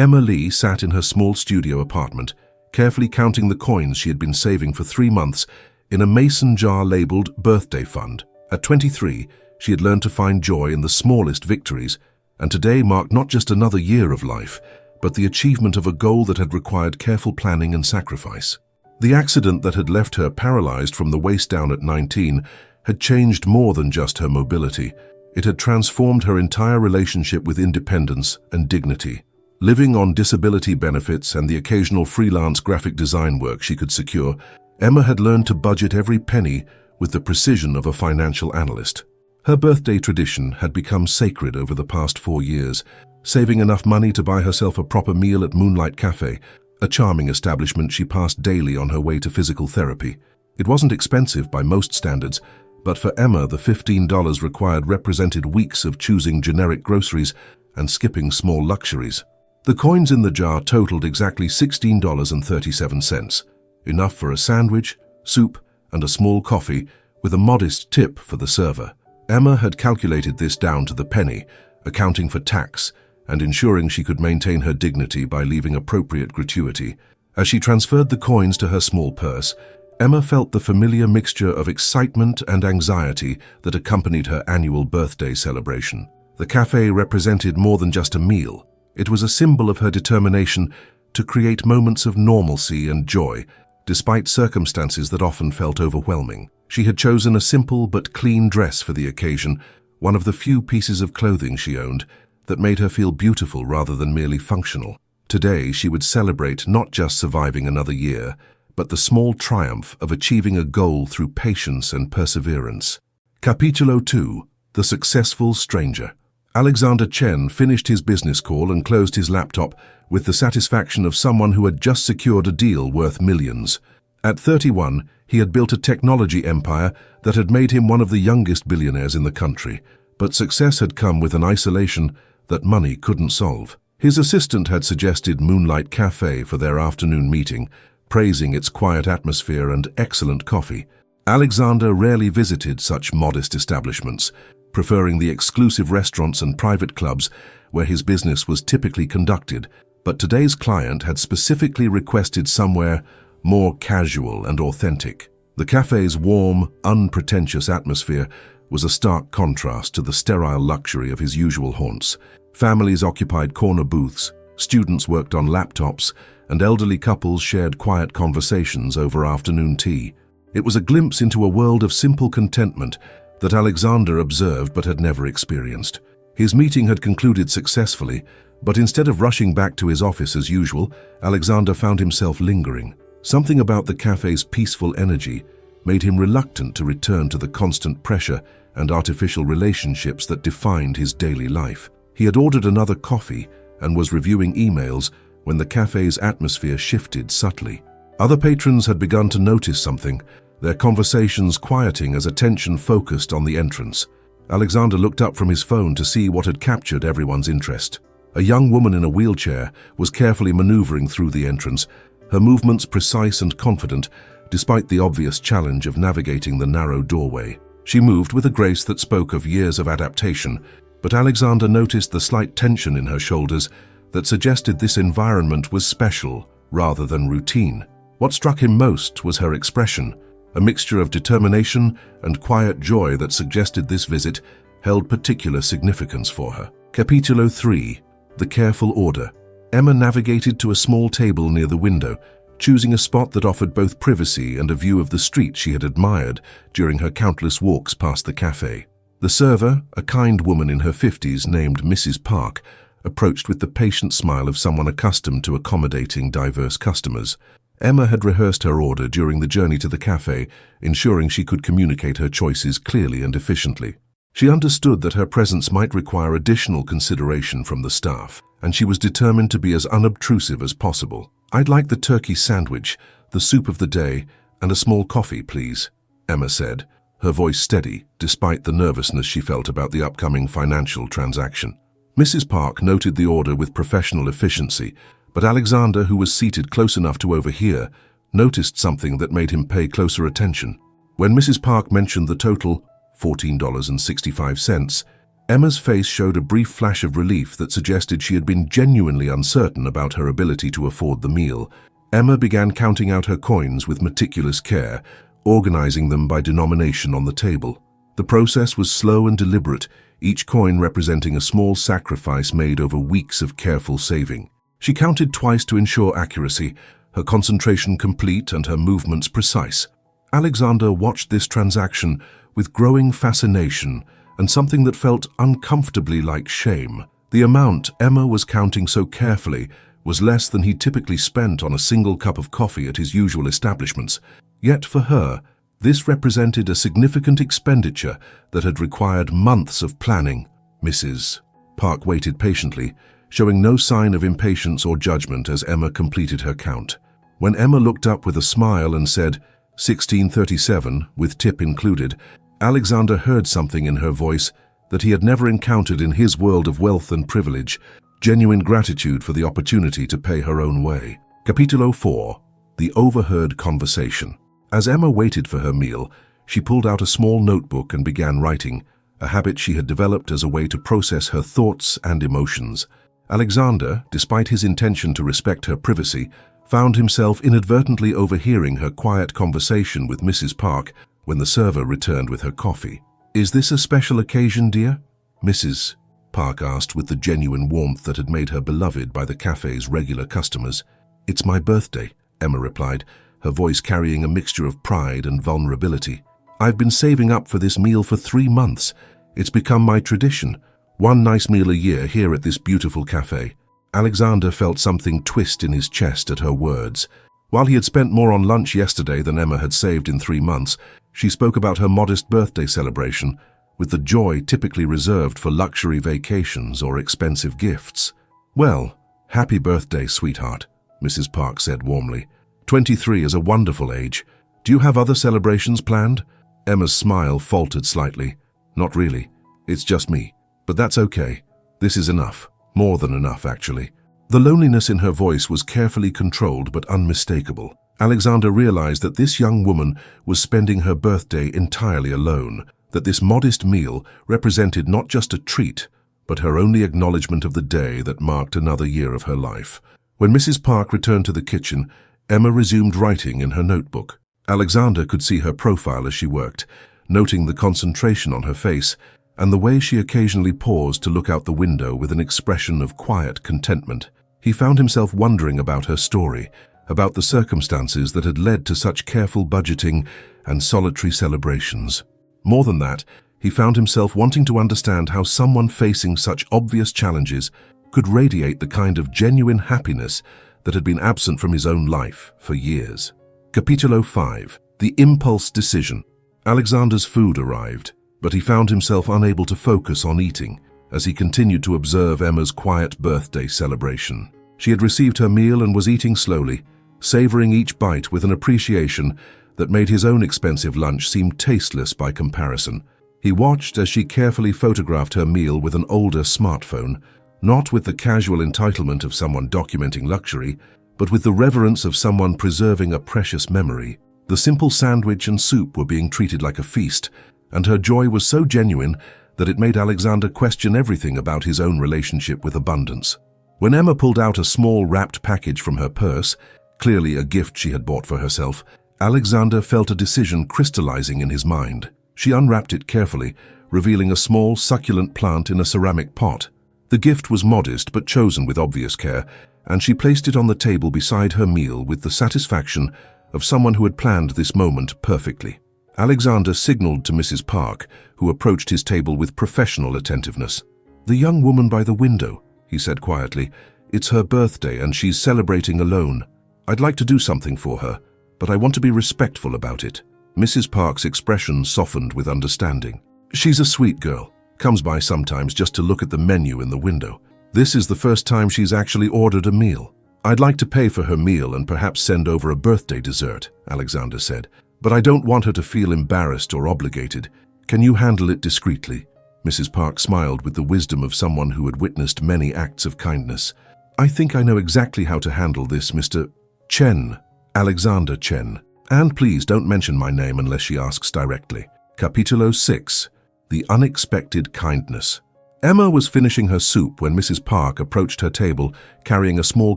Emma Lee sat in her small studio apartment, carefully counting the coins she had been saving for 3 months in a mason jar labeled birthday fund. At 23, she had learned to find joy in the smallest victories, and today marked not just another year of life, but the achievement of a goal that had required careful planning and sacrifice. The accident that had left her paralyzed from the waist down at 19 had changed more than just her mobility. It had transformed her entire relationship with independence and dignity. Living on disability benefits and the occasional freelance graphic design work she could secure, Emma had learned to budget every penny with the precision of a financial analyst. Her birthday tradition had become sacred over the past 4 years, saving enough money to buy herself a proper meal at Moonlight Café, a charming establishment she passed daily on her way to physical therapy. It wasn't expensive by most standards, but for Emma, the $15 required represented weeks of choosing generic groceries and skipping small luxuries. The coins in the jar totaled exactly $16.37, enough for a sandwich, soup, and a small coffee, with a modest tip for the server. Emma had calculated this down to the penny, accounting for tax and ensuring she could maintain her dignity by leaving appropriate gratuity. As she transferred the coins to her small purse, Emma felt the familiar mixture of excitement and anxiety that accompanied her annual birthday celebration. The cafe represented more than just a meal. It was a symbol of her determination to create moments of normalcy and joy, despite circumstances that often felt overwhelming. She had chosen a simple but clean dress for the occasion, one of the few pieces of clothing she owned that made her feel beautiful rather than merely functional. Today, she would celebrate not just surviving another year, but the small triumph of achieving a goal through patience and perseverance. Capítulo 2. The Successful Stranger. Alexander Chen finished his business call and closed his laptop with the satisfaction of someone who had just secured a deal worth millions. At 31, he had built a technology empire that had made him one of the youngest billionaires in the country, but success had come with an isolation that money couldn't solve. His assistant had suggested Moonlight Café for their afternoon meeting, praising its quiet atmosphere and excellent coffee. Alexander rarely visited such modest establishments, preferring the exclusive restaurants and private clubs where his business was typically conducted, but today's client had specifically requested somewhere more casual and authentic. The cafe's warm, unpretentious atmosphere was a stark contrast to the sterile luxury of his usual haunts. Families occupied corner booths, students worked on laptops, and elderly couples shared quiet conversations over afternoon tea. It was a glimpse into a world of simple contentment that Alexander observed but had never experienced. His meeting had concluded successfully, but instead of rushing back to his office as usual, Alexander found himself lingering. Something about the cafe's peaceful energy made him reluctant to return to the constant pressure and artificial relationships that defined his daily life. He had ordered another coffee and was reviewing emails when the cafe's atmosphere shifted subtly. Other patrons had begun to notice something, their conversations quieting as attention focused on the entrance. Alexander looked up from his phone to see what had captured everyone's interest. A young woman in a wheelchair was carefully maneuvering through the entrance, her movements precise and confident, despite the obvious challenge of navigating the narrow doorway. She moved with a grace that spoke of years of adaptation, but Alexander noticed the slight tension in her shoulders that suggested this environment was special rather than routine. What struck him most was her expression, a mixture of determination and quiet joy that suggested this visit held particular significance for her. Capítulo 3. The Careful Order. Emma navigated to a small table near the window, choosing a spot that offered both privacy and a view of the street she had admired during her countless walks past the cafe. The server, a kind woman in her 50s named Mrs. Park, approached with the patient smile of someone accustomed to accommodating diverse customers. Emma had rehearsed her order during the journey to the cafe, ensuring she could communicate her choices clearly and efficiently. She understood that her presence might require additional consideration from the staff, and she was determined to be as unobtrusive as possible. "I'd like the turkey sandwich, the soup of the day, and a small coffee, please," Emma said, her voice steady despite the nervousness she felt about the upcoming financial transaction. Mrs. Park noted the order with professional efficiency, but Alexander, who was seated close enough to overhear, noticed something that made him pay closer attention. When Mrs. Park mentioned the total, $14.65, Emma's face showed a brief flash of relief that suggested she had been genuinely uncertain about her ability to afford the meal. Emma began counting out her coins with meticulous care, organizing them by denomination on the table. The process was slow and deliberate, each coin representing a small sacrifice made over weeks of careful saving. She counted twice to ensure accuracy, her concentration complete and her movements precise. Alexander watched this transaction with growing fascination and something that felt uncomfortably like shame. The amount Emma was counting so carefully was less than he typically spent on a single cup of coffee at his usual establishments. Yet for her, this represented a significant expenditure that had required months of planning. Mrs. Park waited patiently, showing no sign of impatience or judgment as Emma completed her count. When Emma looked up with a smile and said, "1637, with tip included," Alexander heard something in her voice that he had never encountered in his world of wealth and privilege, genuine gratitude for the opportunity to pay her own way. Capítulo 4. The Overheard Conversation. As Emma waited for her meal, she pulled out a small notebook and began writing, a habit she had developed as a way to process her thoughts and emotions. Alexander, despite his intention to respect her privacy, found himself inadvertently overhearing her quiet conversation with Mrs. Park when the server returned with her coffee. "Is this a special occasion, dear?" Mrs. Park asked with the genuine warmth that had made her beloved by the cafe's regular customers. "It's my birthday," Emma replied, her voice carrying a mixture of pride and vulnerability. "I've been saving up for this meal for 3 months. It's become my tradition. One nice meal a year here at this beautiful cafe." Alexander felt something twist in his chest at her words. While he had spent more on lunch yesterday than Emma had saved in 3 months, she spoke about her modest birthday celebration, with the joy typically reserved for luxury vacations or expensive gifts. "Well, happy birthday, sweetheart," Mrs. Park said warmly. 23 is a wonderful age. Do you have other celebrations planned?" Emma's smile faltered slightly. "Not really. It's just me. But that's okay. This is enough. More than enough, actually." The loneliness in her voice was carefully controlled but unmistakable. Alexander realized that this young woman was spending her birthday entirely alone, that this modest meal represented not just a treat, but her only acknowledgement of the day that marked another year of her life. When Mrs. Park returned to the kitchen, Emma resumed writing in her notebook. Alexander could see her profile as she worked, noting the concentration on her face and the way she occasionally paused to look out the window with an expression of quiet contentment. He found himself wondering about her story, about the circumstances that had led to such careful budgeting and solitary celebrations. More than that, he found himself wanting to understand how someone facing such obvious challenges could radiate the kind of genuine happiness that had been absent from his own life for years. Capítulo 5. The Impulse Decision. Alexander's food arrived, but he found himself unable to focus on eating as he continued to observe Emma's quiet birthday celebration. She had received her meal and was eating slowly, savoring each bite with an appreciation that made his own expensive lunch seem tasteless by comparison. He watched as she carefully photographed her meal with an older smartphone, not with the casual entitlement of someone documenting luxury, but with the reverence of someone preserving a precious memory. The simple sandwich and soup were being treated like a feast, and her joy was so genuine that it made Alexander question everything about his own relationship with abundance. When Emma pulled out a small wrapped package from her purse, clearly a gift she had bought for herself, Alexander felt a decision crystallizing in his mind. She unwrapped it carefully, revealing a small, succulent plant in a ceramic pot. The gift was modest but chosen with obvious care, and she placed it on the table beside her meal with the satisfaction of someone who had planned this moment perfectly. Alexander signaled to Mrs. Park, who approached his table with professional attentiveness. "The young woman by the window," he said quietly. "It's her birthday and she's celebrating alone. I'd like to do something for her, but I want to be respectful about it." Mrs. Park's expression softened with understanding. "She's a sweet girl. Comes by sometimes just to look at the menu in the window. This is the first time she's actually ordered a meal. I'd like to pay for her meal and perhaps send over a birthday dessert," Alexander said. "But I don't want her to feel embarrassed or obligated. Can you handle it discreetly?" Mrs. Park smiled with the wisdom of someone who had witnessed many acts of kindness. "I think I know exactly how to handle this, Mr. Chen, Alexander Chen. And please don't mention my name unless she asks directly." Capítulo 6. The Unexpected Kindness. Emma was finishing her soup when Mrs. Park approached her table carrying a small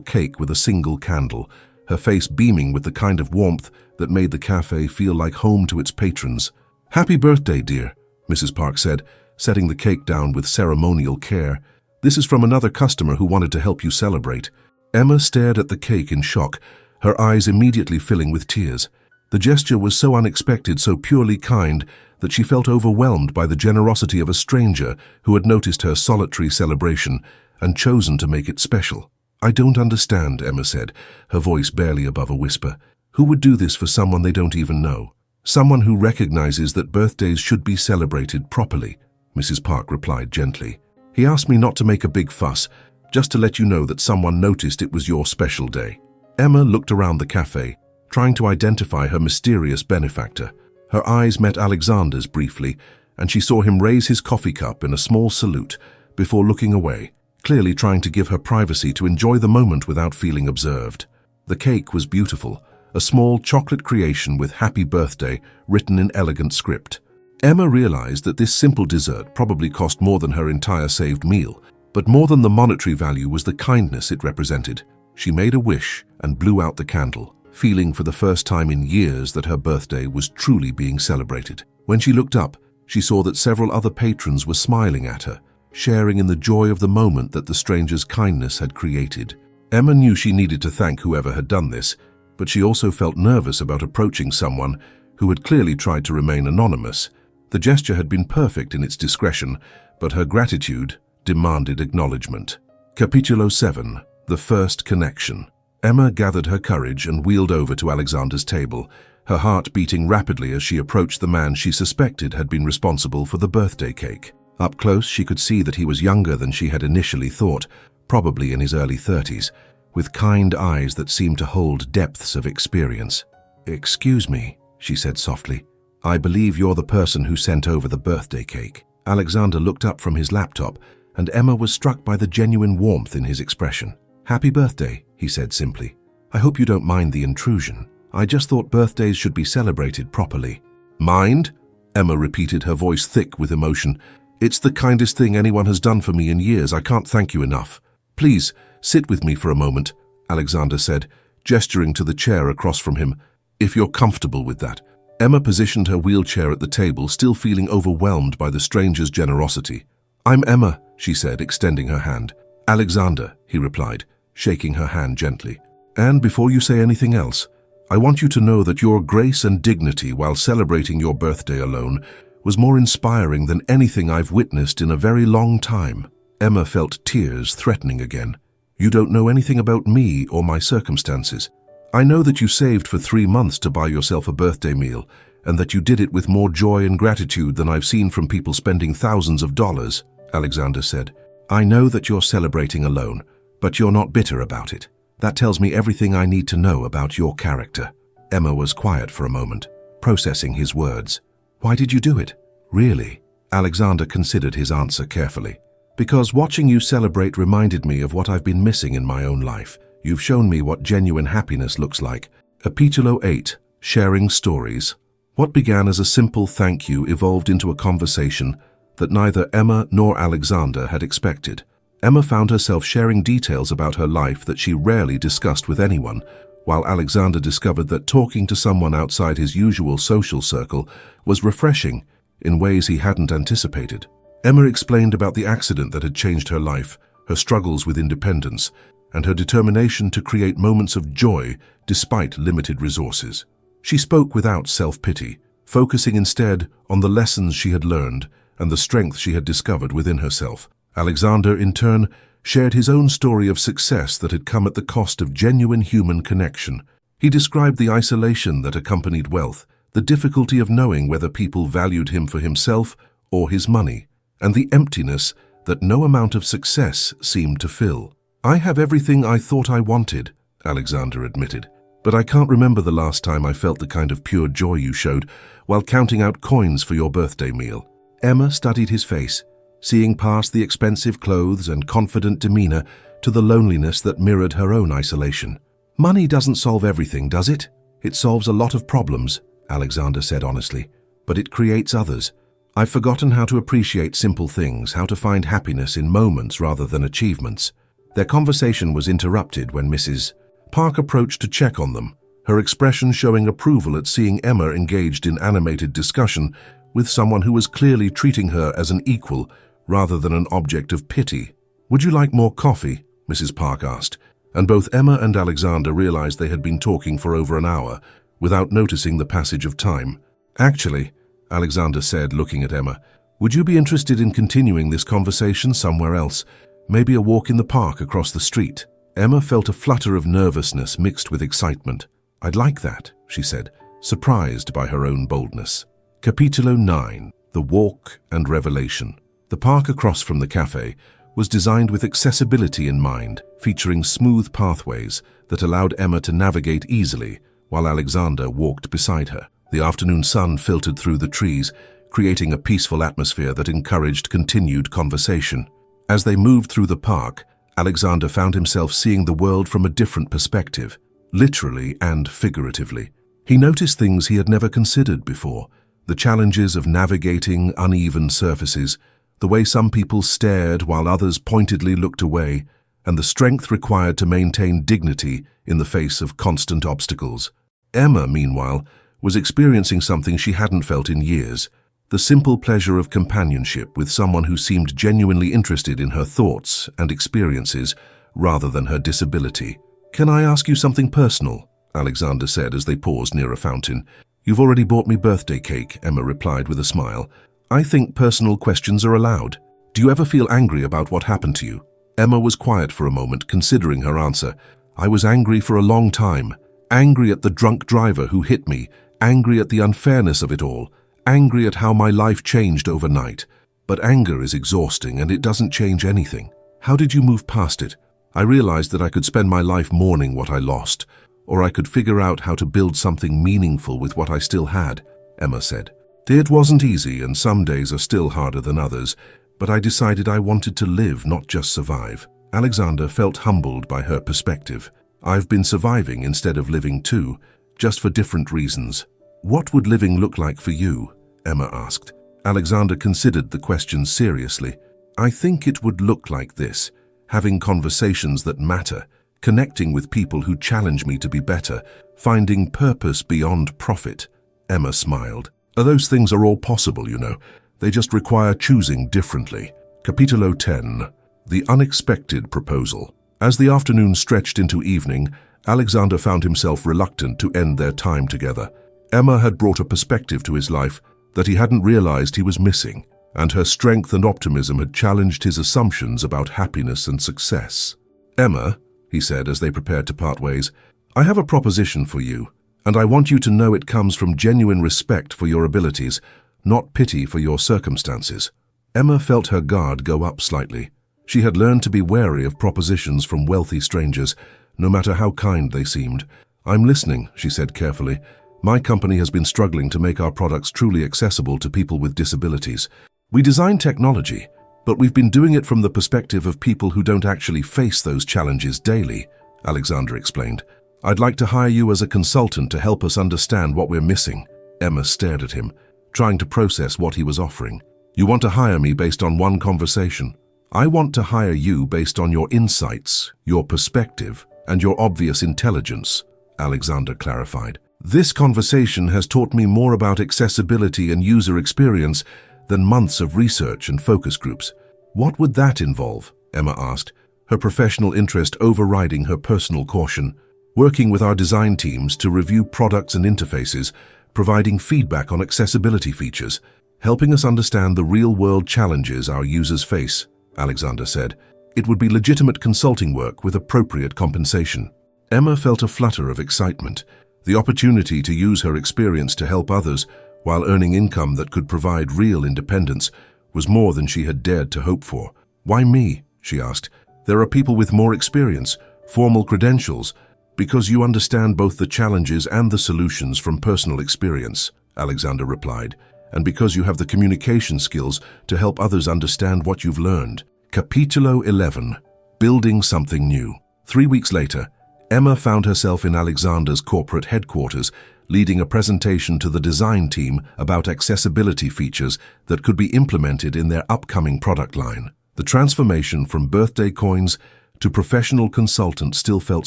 cake with a single candle, her face beaming with the kind of warmth that made the cafe feel like home to its patrons. "Happy birthday, dear," Mrs. Park said, setting the cake down with ceremonial care. "This is from another customer who wanted to help you celebrate." Emma stared at the cake in shock, her eyes immediately filling with tears. The gesture was so unexpected, so purely kind, that she felt overwhelmed by the generosity of a stranger who had noticed her solitary celebration and chosen to make it special. "I don't understand," Emma said, her voice barely above a whisper. "Who would do this for someone they don't even know?" "Someone who recognizes that birthdays should be celebrated properly," Mrs. Park replied gently. "He asked me not to make a big fuss, just to let you know that someone noticed it was your special day." Emma looked around the cafe, trying to identify her mysterious benefactor. Her eyes met Alexander's briefly, and she saw him raise his coffee cup in a small salute before looking away, clearly trying to give her privacy to enjoy the moment without feeling observed. The cake was beautiful, a small chocolate creation with "Happy Birthday" written in elegant script. Emma realized that this simple dessert probably cost more than her entire saved meal, but more than the monetary value was the kindness it represented. She made a wish and blew out the candle, feeling for the first time in years that her birthday was truly being celebrated. When she looked up, she saw that several other patrons were smiling at her, sharing in the joy of the moment that the stranger's kindness had created. Emma knew she needed to thank whoever had done this, but she also felt nervous about approaching someone who had clearly tried to remain anonymous. The gesture had been perfect in its discretion, but her gratitude demanded acknowledgement. Capítulo 7. The First Connection. Emma gathered her courage and wheeled over to Alexander's table, her heart beating rapidly as she approached the man she suspected had been responsible for the birthday cake. Up close, she could see that he was younger than she had initially thought, probably in his early 30s, with kind eyes that seemed to hold depths of experience. "Excuse me," she said softly. "I believe you're the person who sent over the birthday cake." Alexander looked up from his laptop, and Emma was struck by the genuine warmth in his expression. "Happy birthday," he said simply. "I hope you don't mind the intrusion. I just thought birthdays should be celebrated properly." "Mind?" Emma repeated, her voice thick with emotion. "It's the kindest thing anyone has done for me in years. I can't thank you enough." "Please, sit with me for a moment," Alexander said, gesturing to the chair across from him. "If you're comfortable with that." Emma positioned her wheelchair at the table, still feeling overwhelmed by the stranger's generosity. "I'm Emma," she said, extending her hand. "Alexander," he replied, shaking her hand gently. "And before you say anything else, I want you to know that your grace and dignity while celebrating your birthday alone was more inspiring than anything I've witnessed in a very long time." Emma felt tears threatening again. "You don't know anything about me or my circumstances. I know that you saved for 3 months to buy yourself a birthday meal, and that you did it with more joy and gratitude than I've seen from people spending thousands of dollars," Alexander said. "I know that you're celebrating alone, but you're not bitter about it. That tells me everything I need to know about your character." Emma was quiet for a moment, processing his words. "Why did you do it? Really?" Alexander considered his answer carefully. "Because watching you celebrate reminded me of what I've been missing in my own life. You've shown me what genuine happiness looks like." Capítulo 8. Sharing Stories. What began as a simple thank you evolved into a conversation that neither Emma nor Alexander had expected. Emma found herself sharing details about her life that she rarely discussed with anyone, while Alexander discovered that talking to someone outside his usual social circle was refreshing in ways he hadn't anticipated. Emma explained about the accident that had changed her life, her struggles with independence, and her determination to create moments of joy despite limited resources. She spoke without self-pity, focusing instead on the lessons she had learned and the strength she had discovered within herself. Alexander, in turn, shared his own story of success that had come at the cost of genuine human connection. He described the isolation that accompanied wealth, the difficulty of knowing whether people valued him for himself or his money, and the emptiness that no amount of success seemed to fill. "I have everything I thought I wanted," Alexander admitted, "but I can't remember the last time I felt the kind of pure joy you showed while counting out coins for your birthday meal." Emma studied his face, seeing past the expensive clothes and confident demeanor to the loneliness that mirrored her own isolation. "Money doesn't solve everything, does it? It solves a lot of problems," Alexander said honestly, "but it creates others. I've forgotten how to appreciate simple things, how to find happiness in moments rather than achievements. Their conversation was interrupted when Mrs. Park approached to check on them, her expression showing approval at seeing Emma engaged in animated discussion with someone who was clearly treating her as an equal rather than an object of pity. "Would you like more coffee?" Mrs. Park asked, and both Emma and Alexander realized they had been talking for over an hour without noticing the passage of time. "Actually," Alexander said, looking at Emma, "would you be interested in continuing this conversation somewhere else? Maybe a walk in the park across the street?" Emma felt a flutter of nervousness mixed with excitement. "I'd like that," she said, surprised by her own boldness. Capítulo 9. The Walk and Revelation. The park across from the café was designed with accessibility in mind, featuring smooth pathways that allowed Emma to navigate easily while Alexander walked beside her. The afternoon sun filtered through the trees, creating a peaceful atmosphere that encouraged continued conversation. As they moved through the park, Alexander found himself seeing the world from a different perspective, literally and figuratively. He noticed things he had never considered before: the challenges of navigating uneven surfaces, the way some people stared while others pointedly looked away, and the strength required to maintain dignity in the face of constant obstacles. Emma, meanwhile, was experiencing something she hadn't felt in years: the simple pleasure of companionship with someone who seemed genuinely interested in her thoughts and experiences rather than her disability. "Can I ask you something personal?" Alexander said as they paused near a fountain. "You've already bought me birthday cake," Emma replied with a smile. "I think personal questions are allowed. Do you ever feel angry about what happened to you?" Emma was quiet for a moment, considering her answer. "I was angry for a long time. Angry at the drunk driver who hit me, angry at the unfairness of it all, angry at how my life changed overnight. But anger is exhausting and it doesn't change anything." "How did you move past it?" "I realized that I could spend my life mourning what I lost, or I could figure out how to build something meaningful with what I still had," Emma said. "It wasn't easy, and some days are still harder than others, but I decided I wanted to live, not just survive." Alexander felt humbled by her perspective. "I've been surviving instead of living too, just for different reasons." "What would living look like for you?" Emma asked. Alexander considered the question seriously. "I think it would look like this: having conversations that matter, connecting with people who challenge me to be better, finding purpose beyond profit." Emma smiled. "Those things are all possible, you know. They just require choosing differently." Capítulo 10. The Unexpected Proposal. As the afternoon stretched into evening, Alexander found himself reluctant to end their time together. Emma had brought a perspective to his life that he hadn't realized he was missing, and her strength and optimism had challenged his assumptions about happiness and success. "Emma," he said as they prepared to part ways, "I have a proposition for you, and I want you to know it comes from genuine respect for your abilities, not pity for your circumstances." Emma felt her guard go up slightly. She had learned to be wary of propositions from wealthy strangers, no matter how kind they seemed. "I'm listening," she said carefully. "My company has been struggling to make our products truly accessible to people with disabilities. We design technology, but we've been doing it from the perspective of people who don't actually face those challenges daily," Alexander explained. "I'd like to hire you as a consultant to help us understand what we're missing." Emma stared at him, trying to process what he was offering. "You want to hire me based on one conversation? I want to hire you based on your insights, your perspective, and your obvious intelligence," Alexander clarified. "This conversation has taught me more about accessibility and user experience than months of research and focus groups." "What would that involve?" Emma asked, her professional interest overriding her personal caution. "Working with our design teams to review products and interfaces, providing feedback on accessibility features, helping us understand the real-world challenges our users face," Alexander said. "It would be legitimate consulting work with appropriate compensation." Emma felt a flutter of excitement. The opportunity to use her experience to help others while earning income that could provide real independence was more than she had dared to hope for. "Why me?" she asked. "There are people with more experience, formal credentials." "Because you understand both the challenges and the solutions from personal experience," Alexander replied, "and because you have the communication skills to help others understand what you've learned." Capítulo 11. Building Something New. 3 weeks later, Emma found herself in Alexander's corporate headquarters, leading a presentation to the design team about accessibility features that could be implemented in their upcoming product line. The transformation from birthday coins to professional consultant still felt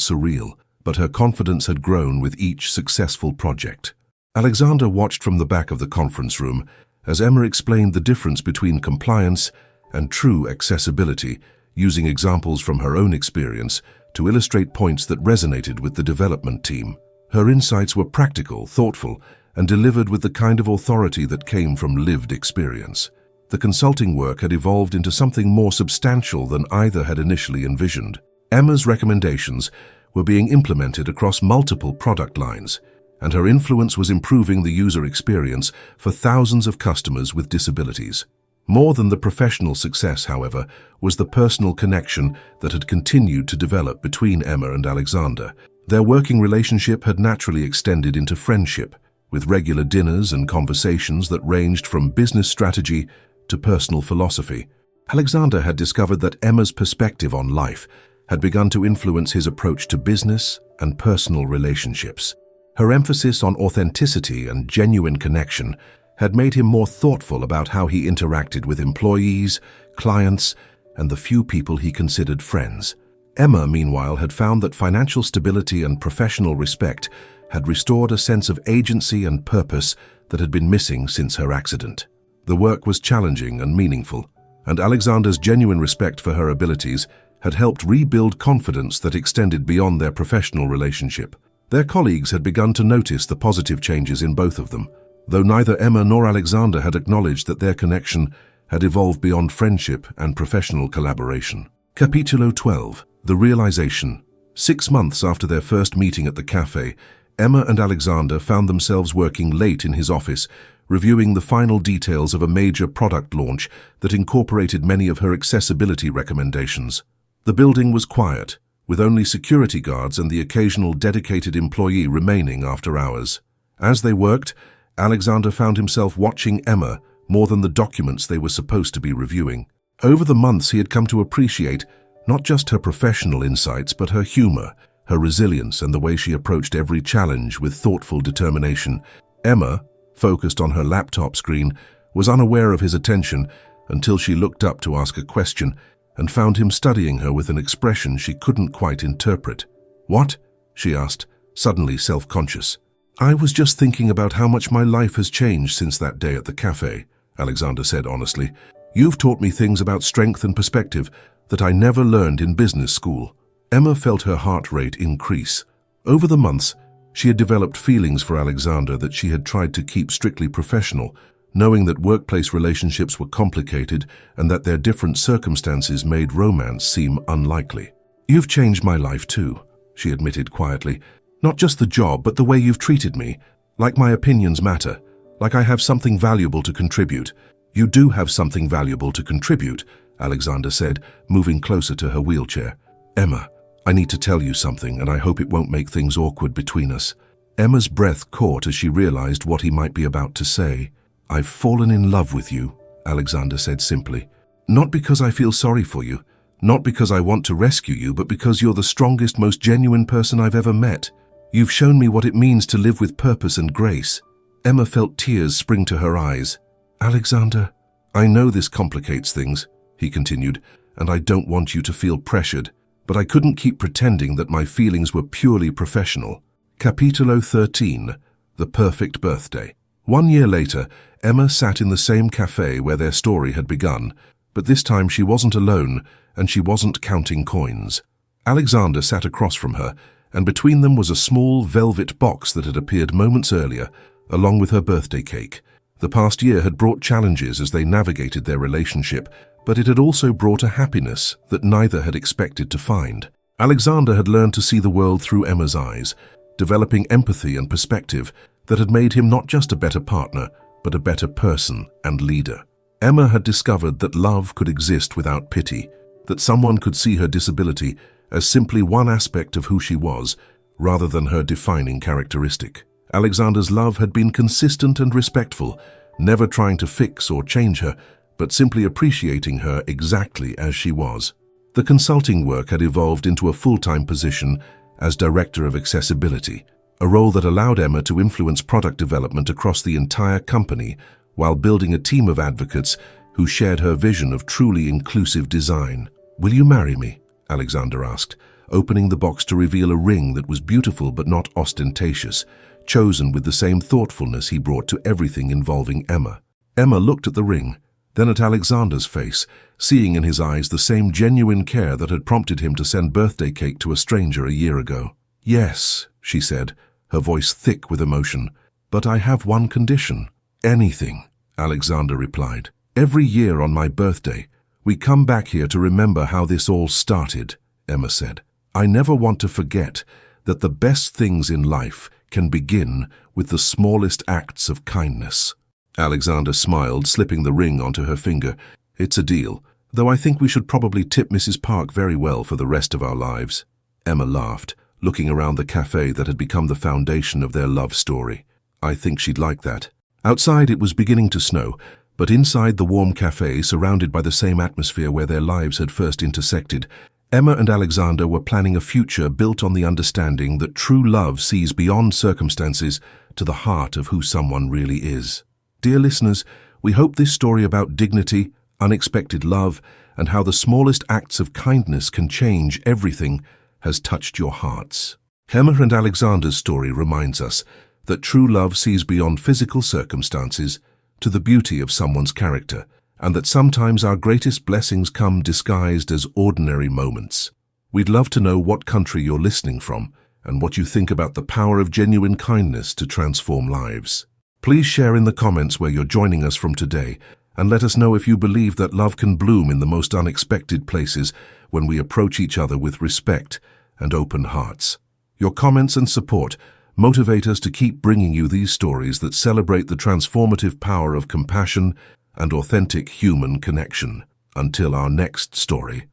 surreal, but her confidence had grown with each successful project. Alexander watched from the back of the conference room as Emma explained the difference between compliance and true accessibility, using examples from her own experience to illustrate points that resonated with the development team. Her insights were practical, thoughtful, and delivered with the kind of authority that came from lived experience. The consulting work had evolved into something more substantial than either had initially envisioned. Emma's recommendations were being implemented across multiple product lines, and her influence was improving the user experience for thousands of customers with disabilities. More than the professional success, however, was the personal connection that had continued to develop between Emma and Alexander. Their working relationship had naturally extended into friendship, with regular dinners and conversations that ranged from business strategy to personal philosophy. Alexander had discovered that Emma's perspective on life had begun to influence his approach to business and personal relationships. Her emphasis on authenticity and genuine connection had made him more thoughtful about how he interacted with employees, clients, and the few people he considered friends. Emma, meanwhile, had found that financial stability and professional respect had restored a sense of agency and purpose that had been missing since her accident. The work was challenging and meaningful, and Alexander's genuine respect for her abilities had helped rebuild confidence that extended beyond their professional relationship. Their colleagues had begun to notice the positive changes in both of them, though neither Emma nor Alexander had acknowledged that their connection had evolved beyond friendship and professional collaboration. Capítulo 12. The Realization. 6 months after their first meeting at the café, Emma and Alexander found themselves working late in his office, reviewing the final details of a major product launch that incorporated many of her accessibility recommendations. The building was quiet, with only security guards and the occasional dedicated employee remaining after hours. As they worked, Alexander found himself watching Emma more than the documents they were supposed to be reviewing. Over the months, he had come to appreciate not just her professional insights, but her humor, her resilience, and the way she approached every challenge with thoughtful determination. Emma, focused on her laptop screen, was unaware of his attention until she looked up to ask a question and found him studying her with an expression she couldn't quite interpret. "What?" she asked, suddenly self-conscious. "I was just thinking about how much my life has changed since that day at the cafe," Alexander said honestly. "You've taught me things about strength and perspective that I never learned in business school." Emma felt her heart rate increase. Over the months, she had developed feelings for Alexander that she had tried to keep strictly professional, knowing that workplace relationships were complicated and that their different circumstances made romance seem unlikely. "You've changed my life too," she admitted quietly. "Not just the job, but the way you've treated me. Like my opinions matter. Like I have something valuable to contribute." "You do have something valuable to contribute," Alexander said, moving closer to her wheelchair. "Emma, I need to tell you something, and I hope it won't make things awkward between us." Emma's breath caught as she realized what he might be about to say. "I've fallen in love with you," Alexander said simply. "Not because I feel sorry for you, not because I want to rescue you, but because you're the strongest, most genuine person I've ever met. You've shown me what it means to live with purpose and grace." Emma felt tears spring to her eyes. "Alexander, I know this complicates things," he continued, "and I don't want you to feel pressured, but I couldn't keep pretending that my feelings were purely professional." Capítulo 13. The Perfect Birthday. 1 year later, Emma sat in the same café where their story had begun, but this time she wasn't alone and she wasn't counting coins. Alexander sat across from her, and between them was a small velvet box that had appeared moments earlier, along with her birthday cake. The past year had brought challenges as they navigated their relationship, but it had also brought a happiness that neither had expected to find. Alexander had learned to see the world through Emma's eyes, developing empathy and perspective that had made him not just a better partner, but a better person and leader. Emma had discovered that love could exist without pity, that someone could see her disability as simply one aspect of who she was, rather than her defining characteristic. Alexander's love had been consistent and respectful, never trying to fix or change her, but simply appreciating her exactly as she was. The consulting work had evolved into a full-time position, as Director of Accessibility, a role that allowed Emma to influence product development across the entire company while building a team of advocates who shared her vision of truly inclusive design. "Will you marry me?" Alexander asked, opening the box to reveal a ring that was beautiful but not ostentatious, chosen with the same thoughtfulness he brought to everything involving Emma. Emma looked at the ring, then at Alexander's face, seeing in his eyes the same genuine care that had prompted him to send birthday cake to a stranger a year ago. "Yes," she said, her voice thick with emotion, "but I have one condition." "Anything," Alexander replied. "Every year on my birthday, we come back here to remember how this all started," Emma said. "I never want to forget that the best things in life can begin with the smallest acts of kindness." Alexander smiled, slipping the ring onto her finger. "It's a deal, though I think we should probably tip Mrs. Park very well for the rest of our lives." Emma laughed, looking around the cafe that had become the foundation of their love story. "I think she'd like that." Outside it was beginning to snow, but inside the warm cafe, surrounded by the same atmosphere where their lives had first intersected, Emma and Alexander were planning a future built on the understanding that true love sees beyond circumstances to the heart of who someone really is. Dear listeners, we hope this story about dignity, unexpected love, and how the smallest acts of kindness can change everything has touched your hearts. Emma and Alexander's story reminds us that true love sees beyond physical circumstances to the beauty of someone's character, and that sometimes our greatest blessings come disguised as ordinary moments. We'd love to know what country you're listening from and what you think about the power of genuine kindness to transform lives. Please share in the comments where you're joining us from today, and let us know if you believe that love can bloom in the most unexpected places when we approach each other with respect and open hearts. Your comments and support motivate us to keep bringing you these stories that celebrate the transformative power of compassion and authentic human connection. Until our next story.